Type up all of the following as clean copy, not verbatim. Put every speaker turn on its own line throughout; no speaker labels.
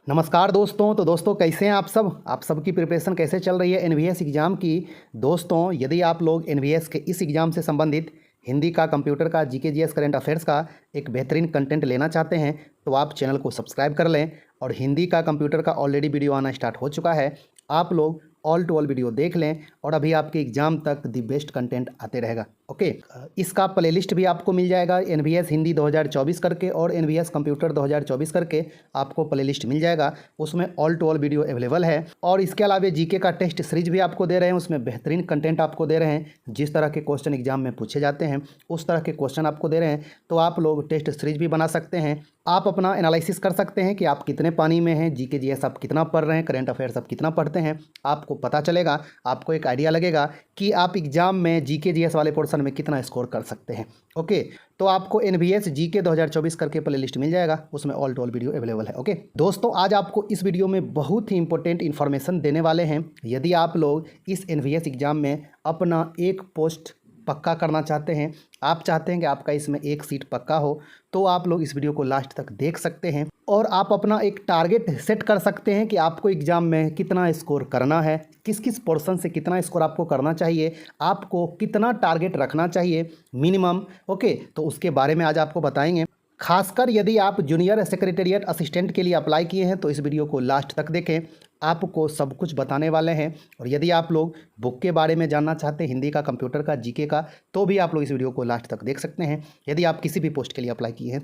नमस्कार दोस्तों। तो दोस्तों कैसे हैं आप सबकी प्रिपरेशन कैसे चल रही है एनवीएस एग्ज़ाम की। दोस्तों यदि आप लोग एनवीएस के इस एग्ज़ाम से संबंधित हिंदी का, कंप्यूटर का, जीके जीएस, करंट अफेयर्स का एक बेहतरीन कंटेंट लेना चाहते हैं तो आप चैनल को सब्सक्राइब कर लें। और हिंदी का, कंप्यूटर का ऑलरेडी वीडियो आना स्टार्ट हो चुका है, आप लोग ऑल टू ऑल वीडियो देख लें और अभी आपके एग्ज़ाम तक दी बेस्ट कंटेंट आते रहेगा। ओके, इसका प्लेलिस्ट भी आपको मिल जाएगा एनवीएस हिंदी 2024 करके और एनवीएस कंप्यूटर 2024 करके आपको प्लेलिस्ट मिल जाएगा। उसमें all to all video available है। और इसके अलावा जीके का टेस्ट सीरीज भी आपको दे रहे हैं, उसमें बेहतरीन कंटेंट आपको दे रहे हैं। जिस तरह के क्वेश्चन एग्जाम में पूछे जाते हैं उस तरह के क्वेश्चन आपको दे रहे हैं। तो आप लोग टेस्ट सीरीज भी बना सकते हैं। आप अपना एनालिसिस कर सकते हैं कि आप कितने पानी में हैं, जीके जीएस आप कितना पढ़ रहे हैं, करंट अफेयर्स आप कितना पढ़ते हैं। आपको पता चलेगा, आपको एक आइडिया लगेगा कि आप एग्जाम में जीके जीएस वाले पोर्शन में कितना स्कोर कर सकते हैं। ओके, तो आपको एनवीएस जीके 2024 करके प्लेलिस्ट मिल जाएगा, उसमें all to all video available है। ओके दोस्तों, आज आपको इस वीडियो में बहुत ही इंपॉर्टेंट इन्फॉर्मेशन देने वाले हैं। यदि आप लोग इस एनवीएस एग्जाम में अपना एक पोस्ट पक्का करना चाहते हैं, आप चाहते हैं कि आपका इसमें एक सीट पक्का हो, तो आप लोग इस वीडियो को लास्ट तक देख सकते हैं और आप अपना एक टारगेट सेट कर सकते हैं कि आपको एग्ज़ाम में कितना स्कोर करना है, किस किस पोर्शन से कितना स्कोर आपको करना चाहिए, आपको कितना टारगेट रखना चाहिए मिनिमम। ओके, तो उसके बारे में आज आपको बताएंगे। खासकर यदि आप जूनियर सेक्रेटेरिएट असिस्टेंट के लिए अप्लाई किए हैं तो इस वीडियो को लास्ट तक देखें, आपको सब कुछ बताने वाले हैं। और यदि आप लोग बुक के बारे में जानना चाहते हैं, हिंदी का, कंप्यूटर का, जीके का, तो भी आप लोग इस वीडियो को लास्ट तक देख सकते हैं यदि आप किसी भी पोस्ट के लिए अप्लाई किए हैं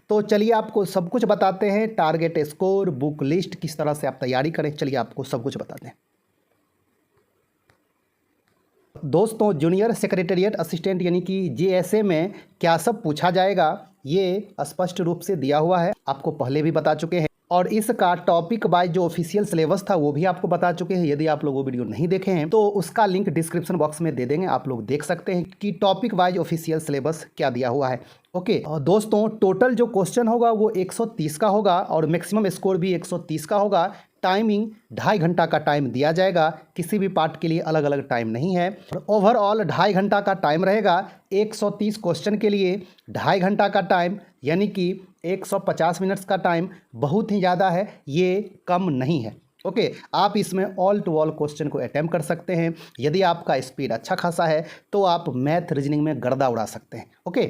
तो चलिए आपको सब कुछ बताते हैं। टारगेट स्कोर, बुक लिस्ट, किस तरह से आप तैयारी करें, चलिए आपको सब कुछ बताते हैं। दोस्तों जूनियर सेक्रेटेरिएट असिस्टेंट यानी कि जेएसए में क्या सब पूछा जाएगा ये स्पष्ट रूप से दिया हुआ है, आपको पहले भी बता चुके हैं। और इसका टॉपिक वाइज जो ऑफिशियल सिलेबस था वो भी आपको बता चुके हैं। यदि आप लोग वो वीडियो नहीं देखे हैं तो उसका लिंक डिस्क्रिप्शन बॉक्स में दे देंगे, आप लोग देख सकते हैं कि टॉपिक वाइज ऑफिशियल सिलेबस क्या दिया हुआ है। ओके दोस्तों, टोटल जो क्वेश्चन होगा वो 130 का होगा और मैक्सिमम स्कोर भी 130 का होगा। टाइमिंग 2.5 घंटा का टाइम दिया जाएगा, किसी भी पार्ट के लिए अलग अलग टाइम नहीं है। और ओवरऑल 2.5 घंटा का टाइम रहेगा। 130 क्वेश्चन के लिए 2.5 घंटा का टाइम यानी कि 150 मिनट्स का टाइम बहुत ही ज़्यादा है, ये कम नहीं है। ओके, आप इसमें ऑल टू ऑल क्वेश्चन को अटेम्प्ट कर सकते हैं। यदि आपका स्पीड अच्छा खासा है तो आप मैथ रीजनिंग में गर्दा उड़ा सकते हैं। ओके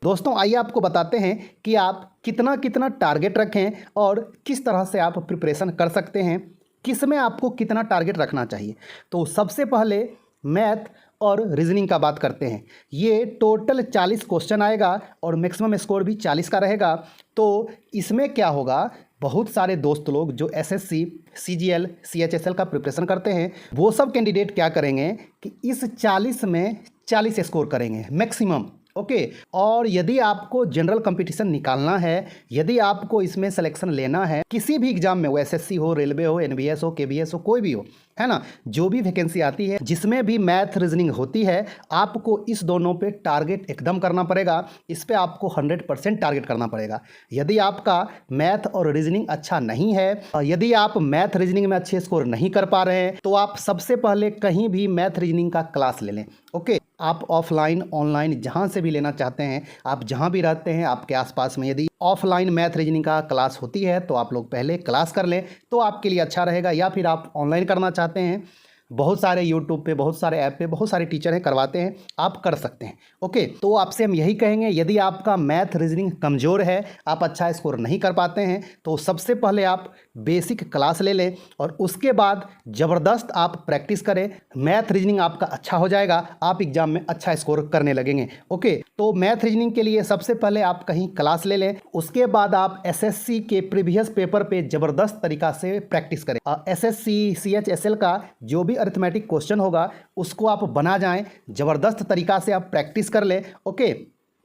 दोस्तों, आइए आपको बताते हैं कि आप कितना कितना टारगेट रखें और किस तरह से आप प्रिपरेशन कर सकते हैं, किस में आपको कितना टारगेट रखना चाहिए। तो सबसे पहले मैथ और रीजनिंग का बात करते हैं। ये टोटल 40 क्वेश्चन आएगा और मैक्सिमम स्कोर भी 40 का रहेगा। तो इसमें क्या होगा, बहुत सारे दोस्त लोग जो एसएससी, सीजीएल, सीएचएसएल का प्रिपरेशन करते हैं वो सब कैंडिडेट क्या करेंगे कि इस 40 में 40 स्कोर करेंगे मैक्सिमम। ओके, और यदि आपको जनरल कंपटीशन निकालना है, यदि आपको इसमें सिलेक्शन लेना है किसी भी एग्जाम में, वो एसएससी हो, रेलवे हो, एनवीएस हो, केबीएस हो, कोई भी हो, है ना, जो भी वैकेंसी आती है जिसमें भी मैथ रीजनिंग होती है, आपको इस दोनों पे टारगेट एकदम करना पड़ेगा। इस पे आपको 100% टारगेट करना पड़ेगा। यदि आपका मैथ और रीजनिंग अच्छा नहीं है, यदि आप मैथ रीजनिंग में अच्छे स्कोर नहीं कर पा रहे हैं तो आप सबसे पहले कहीं भी मैथ रीजनिंग का क्लास ले लें। ओके, आप ऑफलाइन, ऑनलाइन जहाँ से भी लेना चाहते हैं, आप जहाँ भी रहते हैं आपके आसपास में यदि ऑफलाइन मैथ रीजनिंग का क्लास होती है तो आप लोग पहले क्लास कर लें तो आपके लिए अच्छा रहेगा। या फिर आप ऑनलाइन करना चाहते हैं, बहुत सारे यूट्यूब पे, बहुत सारे ऐप पे बहुत सारे टीचर हैं, करवाते हैं, आप कर सकते हैं। ओके, तो आपसे हम यही कहेंगे, यदि आपका मैथ रीजनिंग कमज़ोर है, आप अच्छा स्कोर नहीं कर पाते हैं, तो सबसे पहले आप बेसिक क्लास ले लें और उसके बाद ज़बरदस्त आप प्रैक्टिस करें। मैथ रीजनिंग आपका अच्छा हो जाएगा, आप एग्जाम में अच्छा स्कोर करने लगेंगे। ओके, तो मैथ रीजनिंग के लिए सबसे पहले आप कहीं क्लास ले लें, उसके बाद आप एसएससी के प्रीवियस पेपर पे ज़बरदस्त तरीक़ा से प्रैक्टिस करें। एसएससी, सीएचएसएल का जो भी अरिथमेटिक क्वेश्चन होगा उसको आप बना जाएं, ज़बरदस्त तरीक़ा से आप प्रैक्टिस कर लें। ओके,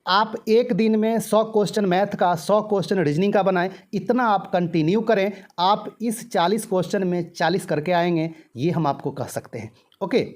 आप एक दिन में 100 क्वेश्चन मैथ का, 100 क्वेश्चन रीजनिंग का बनाएं, इतना आप कंटिन्यू करें, आप इस 40 क्वेश्चन में 40 करके आएंगे, ये हम आपको कह सकते हैं। ओके,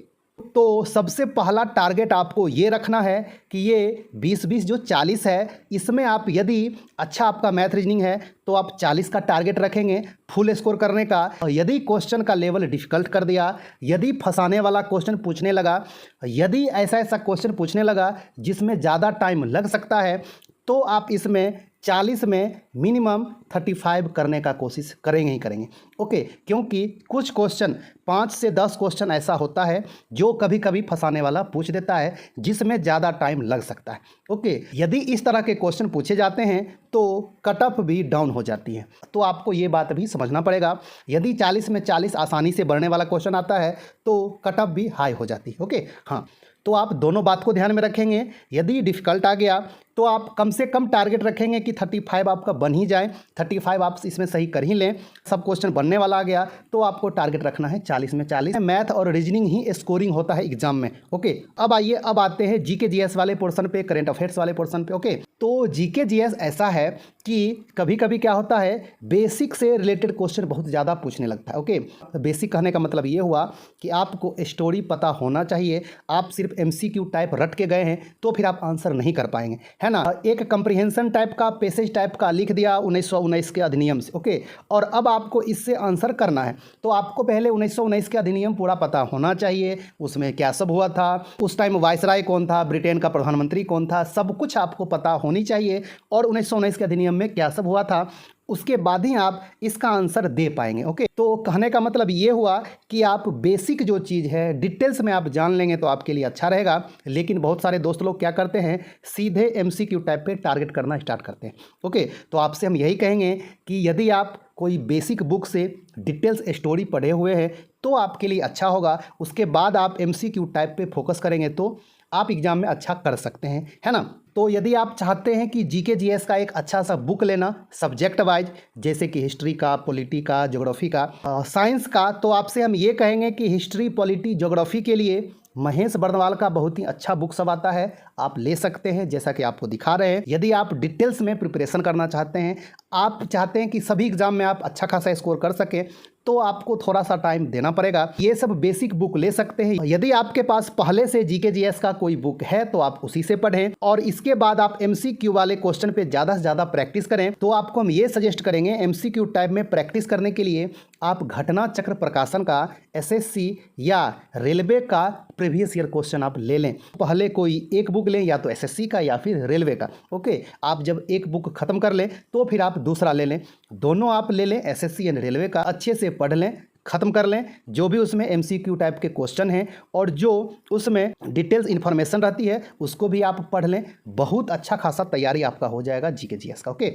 तो सबसे पहला टारगेट आपको ये रखना है कि ये 20-20 जो 40 है, इसमें आप यदि अच्छा आपका मैथ रीजनिंग है तो आप 40 का टारगेट रखेंगे फुल स्कोर करने का। यदि क्वेश्चन का लेवल डिफ़िकल्ट कर दिया, यदि फंसाने वाला क्वेश्चन पूछने लगा, यदि ऐसा ऐसा क्वेश्चन पूछने लगा जिसमें ज़्यादा टाइम लग सकता है, तो आप इसमें 40 में मिनिमम 35 करने का कोशिश करेंगे ही करेंगे। ओके, क्योंकि कुछ क्वेश्चन 5 से 10 क्वेश्चन ऐसा होता है जो कभी कभी फंसाने वाला पूछ देता है, जिसमें ज़्यादा टाइम लग सकता है। ओके, यदि इस तरह के क्वेश्चन पूछे जाते हैं तो कट ऑफ भी डाउन हो जाती है, तो आपको ये बात भी समझना पड़ेगा। यदि 40 में 40 आसानी से बढ़ने वाला क्वेश्चन आता है तो कट ऑफ भी हाई हो जाती है। ओके, हाँ, तो आप दोनों बात को ध्यान में रखेंगे। यदि डिफ़िकल्ट आ गया तो आप कम से कम टारगेट रखेंगे कि 35 आपका बन ही जाए, 35 आप इसमें सही कर ही लें। सब क्वेश्चन बनने वाला आ गया तो आपको टारगेट रखना है 40 में 40। मैथ और रीजनिंग ही स्कोरिंग होता है एग्जाम में। ओके, अब आइए, अब आते हैं जीके जीएस वाले पोर्शन पे, करंट अफेयर्स वाले पोर्शन पे। ओके, तो जीके जीएस ऐसा है कि कभी कभी क्या होता है, बेसिक से रिलेटेड क्वेश्चन बहुत ज़्यादा पूछने लगता है। ओके, बेसिक कहने का मतलब ये हुआ कि आपको स्टोरी पता होना चाहिए। आप सिर्फ एमसीक्यू टाइप रट के गए हैं तो फिर आप आंसर नहीं कर पाएंगे, है ना। एक कंप्रीहेंशन टाइप का, पैसेज टाइप का लिख दिया 1919 के अधिनियम से। ओके, और अब आपको इससे आंसर करना है तो आपको पहले 1919 के अधिनियम पूरा पता होना चाहिए। उसमें क्या सब हुआ था, उस टाइम वायसराय कौन था, ब्रिटेन का प्रधानमंत्री कौन था, सब कुछ आपको पता होनी चाहिए। और 1919 के अधिनियम में क्या सब हुआ था, उसके बाद ही आप इसका आंसर दे पाएंगे। ओके, तो कहने का मतलब ये हुआ कि आप बेसिक जो चीज़ है डिटेल्स में आप जान लेंगे तो आपके लिए अच्छा रहेगा। लेकिन बहुत सारे दोस्त लोग क्या करते हैं, सीधे एमसीक्यू टाइप पे टारगेट करना स्टार्ट करते हैं। ओके, तो आपसे हम यही कहेंगे कि यदि आप कोई बेसिक बुक से डिटेल्स स्टोरी पढ़े हुए हैं तो आपके लिए अच्छा होगा। उसके बाद आप एमसीक्यू टाइप पे फोकस करेंगे तो आप एग्ज़ाम में अच्छा कर सकते हैं, है ना। तो यदि आप चाहते हैं कि जीके जीएस का एक अच्छा सा बुक लेना सब्जेक्ट वाइज, जैसे कि हिस्ट्री का, पॉलिटी का, ज्योग्राफी का, साइंस का, तो आपसे हम ये कहेंगे कि हिस्ट्री, पॉलिटी, ज्योग्राफी के लिए महेश बर्नवाल का बहुत ही अच्छा बुक सब आता है, आप ले सकते हैं, जैसा कि आपको दिखा रहे हैं। यदि आप डिटेल्स में प्रिपरेशन करना चाहते हैं, आप चाहते हैं कि सभी एग्जाम में आप अच्छा खासा स्कोर कर सकें, तो आपको थोड़ा सा टाइम देना पड़ेगा। ये सब बेसिक बुक ले सकते हैं। यदि आपके पास पहले से जीके जीएस का कोई बुक है तो आप उसी से पढ़ें, और इसके बाद आप एमसीक्यू वाले क्वेश्चन पे ज़्यादा से ज़्यादा प्रैक्टिस करें। तो आपको हम ये सजेस्ट करेंगे, एमसीक्यू टाइप में प्रैक्टिस करने के लिए आप घटना चक्र प्रकाशन का, एसएससी या रेलवे का प्रीवियस ईयर क्वेश्चन आप ले लें। पहले कोई एक बुक लें, या तो एसएससी का या फिर रेलवे का। ओके, आप जब एक बुक खत्म कर लें तो फिर आप दूसरा ले लें, दोनों आप ले लें, एसएससी एंड रेलवे का अच्छे से पढ़ लें, ख़त्म कर लें जो भी उसमें एमसीक्यू टाइप के क्वेश्चन हैं, और जो उसमें डिटेल्स इन्फॉर्मेशन रहती है उसको भी आप पढ़ लें। बहुत अच्छा खासा तैयारी आपका हो जाएगा जीके जीएस का। ओके,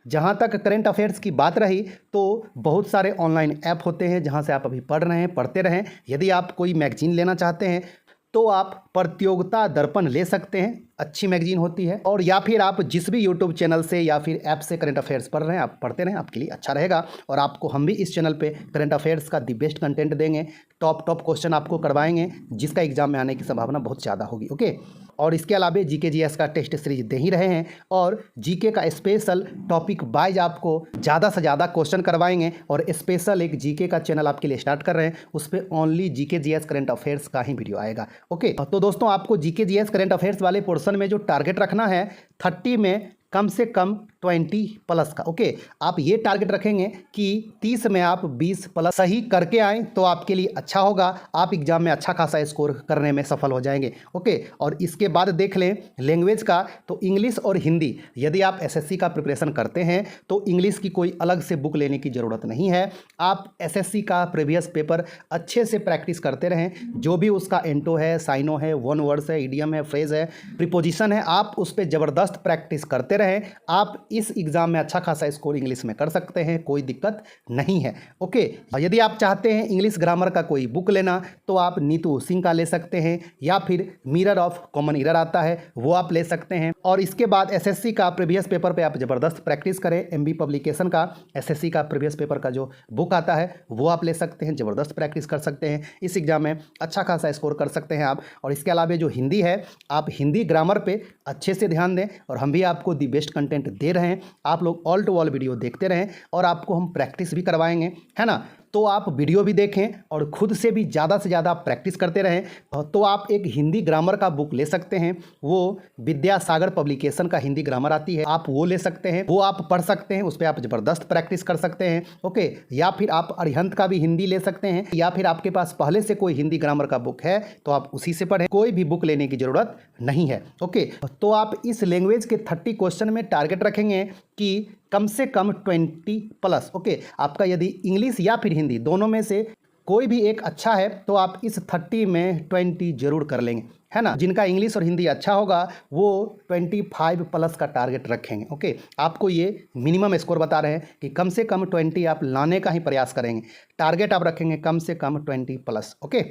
जहाँ तक करंट अफेयर्स की बात रही तो बहुत सारे ऑनलाइन ऐप होते हैं जहाँ से आप अभी पढ़ रहे हैं, पढ़ते रहें। यदि आप कोई मैगजीन लेना चाहते हैं तो आप प्रतियोगिता दर्पण ले सकते हैं, अच्छी मैगजीन होती है। और या फिर आप जिस भी यूट्यूब चैनल से या फिर ऐप से करंट अफेयर्स पढ़ रहे हैं आप पढ़ते रहें, आपके लिए अच्छा रहेगा। और आपको हम भी इस चैनल पे करंट अफेयर्स का दी बेस्ट कंटेंट देंगे, टॉप क्वेश्चन आपको करवाएंगे, जिसका एग्जाम में आने की संभावना बहुत ज़्यादा होगी। ओके, और इसके अलावा जीके जीएस का टेस्ट सीरीज दे ही रहे हैं, और जीके का स्पेशल टॉपिक वाइज आपको ज़्यादा से ज़्यादा क्वेश्चन करवाएंगे। और स्पेशल एक जीके का चैनल आपके लिए स्टार्ट कर रहे हैं, उस पर only GK GS current affairs का ही वीडियो आएगा। ओके, तो दोस्तों आपको जीके जीएस करंट अफेयर्स वाले पोर्शन में जो टारगेट रखना है 30 में कम से कम 20 प्लस का। ओके, आप ये टारगेट रखेंगे कि 30 में आप 20 प्लस सही करके आएँ तो आपके लिए अच्छा होगा, आप एग्जाम में अच्छा खासा स्कोर करने में सफल हो जाएंगे। ओके, और इसके बाद देख लें लैंग्वेज का, तो इंग्लिश और हिंदी, यदि आप एसएससी का प्रिपरेशन करते हैं तो इंग्लिश की कोई अलग से बुक लेने की ज़रूरत नहीं है। आप एसएससी का प्रीवियस पेपर अच्छे से प्रैक्टिस करते रहें, जो भी उसका एंटो है, साइनो है, वन वर्ड्स है, इडियम है, फ्रेज है, प्रीपोजिशन है, आप उस पर ज़बरदस्त प्रैक्टिस करते रहें। आप इस एग्जाम में अच्छा खासा स्कोर इंग्लिश में कर सकते हैं, कोई दिक्कत नहीं है। ओके, यदि आप चाहते हैं इंग्लिश ग्रामर का कोई बुक लेना तो आप नीतू सिंह का ले सकते हैं, या फिर मिरर ऑफ कॉमन एरर आता है वो आप ले सकते हैं। और इसके बाद एसएससी का प्रीवियस पेपर पे आप ज़बरदस्त प्रैक्टिस करें, एमबी पब्लिकेशन का एसएससी का प्रीवियस पेपर का जो बुक आता है वो आप ले सकते हैं, ज़बरदस्त प्रैक्टिस कर सकते हैं, इस एग्जाम में अच्छा खासा स्कोर कर सकते हैं आप। और इसके अलावा जो हिंदी है, आप हिंदी ग्रामर पे अच्छे से ध्यान दें, और हम भी आपको दी बेस्ट कंटेंट दे रहे हैं। आप लोग ऑल टू ऑल वीडियो देखते रहें और आपको हम प्रैक्टिस भी करवाएंगे, है ना। तो आप वीडियो भी देखें और खुद से भी ज़्यादा से ज़्यादा प्रैक्टिस करते रहें। तो आप एक हिंदी ग्रामर का बुक ले सकते हैं, वो विद्यासागर पब्लिकेशन का हिंदी ग्रामर आती है, आप वो ले सकते हैं, वो आप पढ़ सकते हैं, उस पर आप ज़बरदस्त प्रैक्टिस कर सकते हैं। ओके, या फिर आप अरिहंत का भी हिंदी ले सकते हैं, या फिर आपके पास पहले से कोई हिंदी ग्रामर का बुक है तो आप उसी से पढ़ें, कोई भी बुक लेने की ज़रूरत नहीं है। ओके, तो आप इस लैंग्वेज के 30 क्वेश्चन में टारगेट रखेंगे कि कम से कम 20+। ओके, आपका यदि इंग्लिश या फिर हिंदी दोनों में से कोई भी एक अच्छा है तो आप इस 30 में 20 जरूर कर लेंगे, है ना। जिनका इंग्लिश और हिंदी अच्छा होगा वो 25+ का टारगेट रखेंगे। ओके, आपको ये मिनिमम स्कोर बता रहे हैं कि कम से कम 20 आप लाने का ही प्रयास करेंगे, टारगेट आप रखेंगे कम से कम 20+। ओके,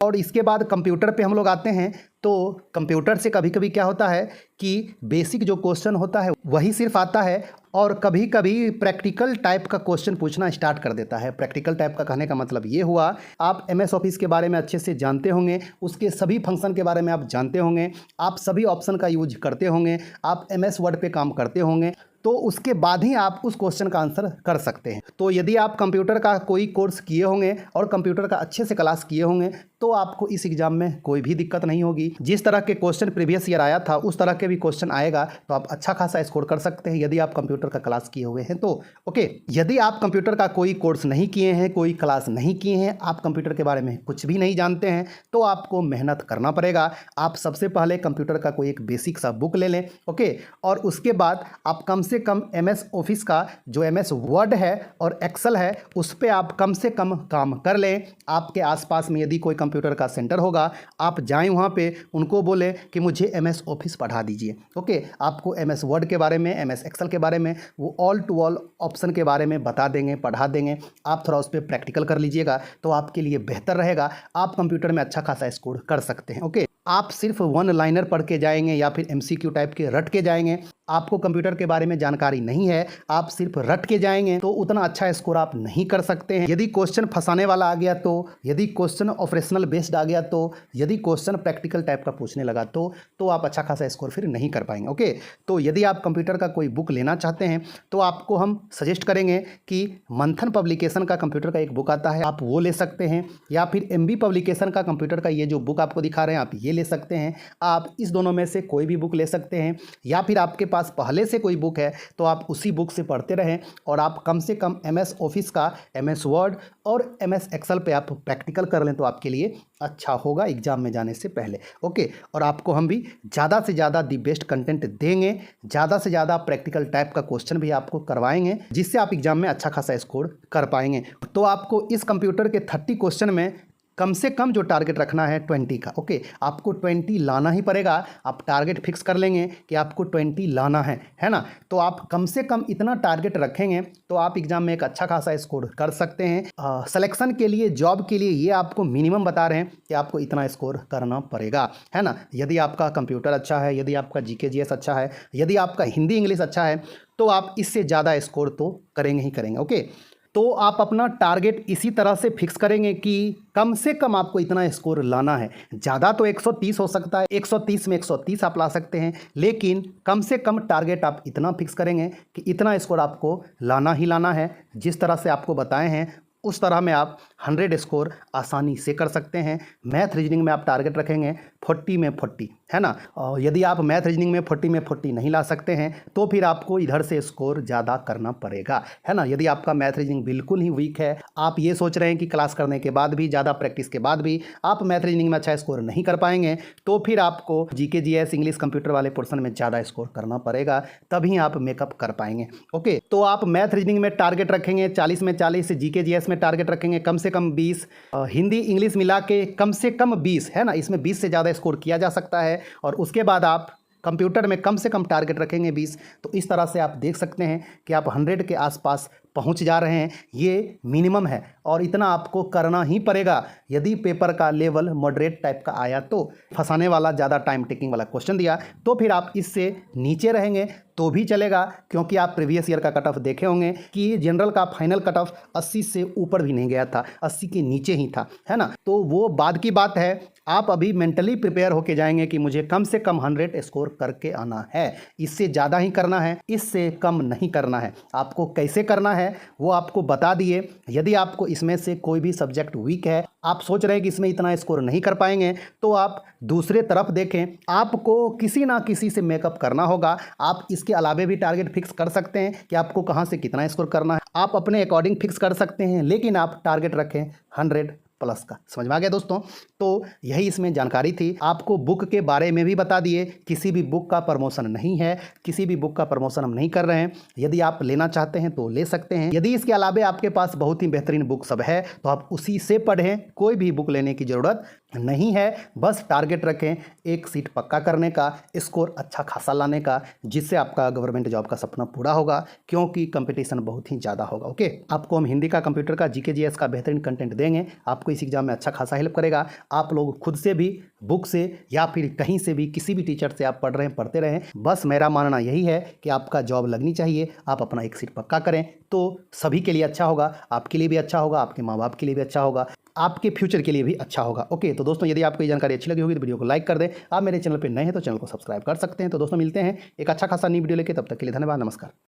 और इसके बाद कंप्यूटर पे हम लोग आते हैं। तो कंप्यूटर से कभी कभी क्या होता है कि बेसिक जो क्वेश्चन होता है वही सिर्फ आता है, और कभी कभी प्रैक्टिकल टाइप का क्वेश्चन पूछना स्टार्ट कर देता है। प्रैक्टिकल टाइप का कहने का मतलब ये हुआ, आप MS ऑफिस के बारे में अच्छे से जानते होंगे, उसके सभी फंक्शन के बारे में आप जानते होंगे, आप सभी ऑप्शन का यूज करते होंगे, आप MS वर्ड पे काम करते होंगे, तो उसके बाद ही आप उस क्वेश्चन का आंसर कर सकते हैं। तो यदि आप कंप्यूटर का कोई कोर्स किए होंगे और कंप्यूटर का अच्छे से क्लास किए होंगे तो आपको इस एग्जाम में कोई भी दिक्कत नहीं होगी। जिस तरह के क्वेश्चन प्रीवियस ईयर आया था उस तरह के भी क्वेश्चन आएगा तो आप अच्छा खासा स्कोर कर सकते हैं यदि आप कंप्यूटर का क्लास किए हुए हैं तो। ओके, यदि आप कंप्यूटर का कोई कोर्स नहीं किए हैं, कोई क्लास नहीं किए हैं, आप कंप्यूटर के बारे में कुछ भी नहीं जानते हैं, तो आपको मेहनत करना पड़ेगा। आप सबसे पहले कंप्यूटर का कोई एक बेसिक सा बुक ले लें। ओके, और उसके बाद आप कम से कम MS ऑफिस का जो MS वर्ड है और एक्सेल है उस पर आप कम से कम काम कर लें। आपके आसपास में यदि कोई कंप्यूटर का सेंटर होगा, आप जाएं वहाँ पे, उनको बोलें कि मुझे MS ऑफिस पढ़ा दीजिए। ओके, आपको MS वर्ड के बारे में, MS एक्सेल के बारे में, वो ऑल टू ऑल ऑप्शन के बारे में बता देंगे, पढ़ा देंगे। आप थोड़ा उस पर प्रैक्टिकल कर लीजिएगा तो आपके लिए बेहतर रहेगा, आप कंप्यूटर में अच्छा खासा स्कोर कर सकते हैं। ओके, आप सिर्फ वन लाइनर पढ़ के जाएंगे या फिर MCQ टाइप के रट के जाएंगे, आपको कंप्यूटर के बारे में जानकारी नहीं है, आप सिर्फ रट के जाएंगे तो उतना अच्छा स्कोर आप नहीं कर सकते हैं। यदि क्वेश्चन फंसाने वाला आ गया तो, यदि क्वेश्चन ऑपरेशनल बेस्ड आ गया तो, यदि क्वेश्चन प्रैक्टिकल टाइप का पूछने लगा तो आप अच्छा खासा स्कोर फिर नहीं कर पाएंगे। ओके, तो यदि आप कंप्यूटर का कोई बुक लेना चाहते हैं तो आपको हम सजेस्ट करेंगे कि मंथन पब्लिकेशन का कंप्यूटर का एक बुक आता है, आप वो ले सकते हैं, या फिर MB पब्लिकेशन का कंप्यूटर का ये जो बुक आपको दिखा रहे हैं आप ये ले सकते हैं। आप इस दोनों में से कोई भी बुक ले सकते हैं, या फिर आपके पास पहले से कोई बुक है तो आप उसी बुक से पढ़ते रहें और आप कम से कम MS ऑफिस का, MS वर्ड और MS एक्सेल पे आप प्रैक्टिकल कर लें तो आपके लिए अच्छा होगा एग्जाम में जाने से पहले। ओके, और आपको हम भी ज़्यादा से ज़्यादा दी बेस्ट कंटेंट देंगे, ज़्यादा से ज़्यादा प्रैक्टिकल टाइप का क्वेश्चन भी आपको करवाएंगे जिससे आप एग्जाम में अच्छा खासा स्कोर कर पाएंगे। तो आपको इस कंप्यूटर के 30 क्वेश्चन में कम से कम जो टारगेट रखना है 20 का। ओके, आपको 20 लाना ही पड़ेगा। आप टारगेट फिक्स कर लेंगे कि आपको 20 लाना है ना। तो आप कम से कम इतना टारगेट रखेंगे तो आप एग्जाम में एक अच्छा खासा स्कोर कर सकते हैं। सिलेक्शन के लिए, जॉब के लिए ये आपको मिनिमम बता रहे हैं कि आपको इतना स्कोर करना पड़ेगा, है ना। यदि आपका कंप्यूटर अच्छा है, यदि आपका GK GS अच्छा है, यदि आपका हिंदी इंग्लिश अच्छा है तो आप इससे ज़्यादा स्कोर तो करेंगे ही करेंगे। ओके, तो आप अपना टारगेट इसी तरह से फिक्स करेंगे कि कम से कम आपको इतना स्कोर लाना है। ज़्यादा तो 130 हो सकता है, 130 में 130 आप ला सकते हैं, लेकिन कम से कम टारगेट आप इतना फिक्स करेंगे कि इतना स्कोर आपको लाना ही लाना है। जिस तरह से आपको बताए हैं उस तरह में आप 100 स्कोर आसानी से कर सकते हैं। मैथ रीजनिंग में आप टारगेट रखेंगे 40 में 40, है ना। और यदि आप मैथ रीजनिंग में 40 में 40 नहीं ला सकते हैं तो फिर आपको इधर से स्कोर ज़्यादा करना पड़ेगा, है ना। यदि आपका मैथ रीजनिंग बिल्कुल ही वीक है, आप ये सोच रहे हैं कि क्लास करने के बाद भी, ज़्यादा प्रैक्टिस के बाद भी आप मैथ रीजनिंग में अच्छा स्कोर नहीं कर पाएंगे, तो फिर आपको GK GS इंग्लिश कंप्यूटर वाले पोर्शन में ज़्यादा स्कोर करना पड़ेगा, तभी आप मेकअप कर पाएंगे। ओके, तो आप मैथ रीजनिंग में टारगेट रखेंगे 40 में 40, GK GS में टारगेट रखेंगे कम से कम 20, हिंदी इंग्लिश मिला के कम से कम 20, है ना। इसमें 20 से ज़्यादा स्कोर किया जा सकता है। और उसके बाद आप कंप्यूटर में कम से कम टारगेट रखेंगे 20। तो इस तरह से आप देख सकते हैं कि आप 100 के आसपास पहुंच जा रहे हैं। ये मिनिमम है और इतना आपको करना ही पड़ेगा। यदि पेपर का लेवल मॉडरेट टाइप का आया तो, फंसाने वाला, ज़्यादा टाइम टेकिंग वाला क्वेश्चन दिया तो फिर आप इससे नीचे रहेंगे तो भी चलेगा, क्योंकि आप प्रीवियस ईयर का कट ऑफ देखे होंगे कि जनरल का फाइनल कट ऑफ 80 से ऊपर भी नहीं गया था, 80 के नीचे ही था, है ना। तो वो बाद की बात है। आप अभी मेंटली प्रिपेयर होके जाएंगे कि मुझे कम से कम 100 स्कोर करके आना है, इससे ज़्यादा ही करना है, इससे कम नहीं करना है। आपको कैसे करना है है वो आपको बता दिए। यदि आपको इसमें से कोई भी सब्जेक्ट वीक है, आप सोच रहे हैं कि इसमें इतना स्कोर नहीं कर पाएंगे, तो आप दूसरे तरफ देखें। आपको किसी ना किसी से मेकअप करना होगा। आप इसके अलावे भी टारगेट फिक्स कर सकते हैं कि आपको कहाँ से कितना स्कोर करना है, आप अपने अकॉर्डिंग फिक्स कर सकते हैं, लेकिन आप टारगेट रखें 100+ का। समझ में आ गया दोस्तों? तो यही इसमें जानकारी थी। आपको बुक के बारे में भी बता दिए। किसी भी बुक का प्रमोशन नहीं है, किसी भी बुक का प्रमोशन हम नहीं कर रहे हैं। यदि आप लेना चाहते हैं तो ले सकते हैं। यदि इसके अलावे आपके पास बहुत ही बेहतरीन बुक सब है तो आप उसी से पढ़ें, कोई भी बुक लेने की ज़रूरत नहीं है। बस टारगेट रखें एक सीट पक्का करने का, स्कोर अच्छा खासा लाने का, जिससे आपका गवर्नमेंट जॉब का सपना पूरा होगा, क्योंकि कंपटीशन बहुत ही ज़्यादा होगा। ओके, आपको हम हिंदी का, कंप्यूटर का, जीके जीएस का बेहतरीन कंटेंट देंगे। आपको इस एग्जाम में अच्छा खासा हेल्प करेगा। आप लोग खुद से भी बुक से या फिर कहीं से भी किसी भी टीचर से आप पढ़ रहे हैं, पढ़ते रहें। बस मेरा मानना यही है कि आपका जॉब लगनी चाहिए, आप अपना एक सीट पक्का करें तो सभी के लिए अच्छा होगा। आपके लिए भी अच्छा होगा, आपके माँ बाप के लिए भी अच्छा होगा, आपके फ्यूचर के लिए भी अच्छा होगा। ओके, तो दोस्तों यदि आपको ये जानकारी अच्छी लगी होगी तो वीडियो को लाइक कर दें। आप मेरे चैनल पर नए हैं तो चैनल को सब्सक्राइब कर सकते हैं। तो दोस्तों मिलते हैं एक अच्छा खासा नई वीडियो लेके, तब तक के लिए धन्यवाद, नमस्कार।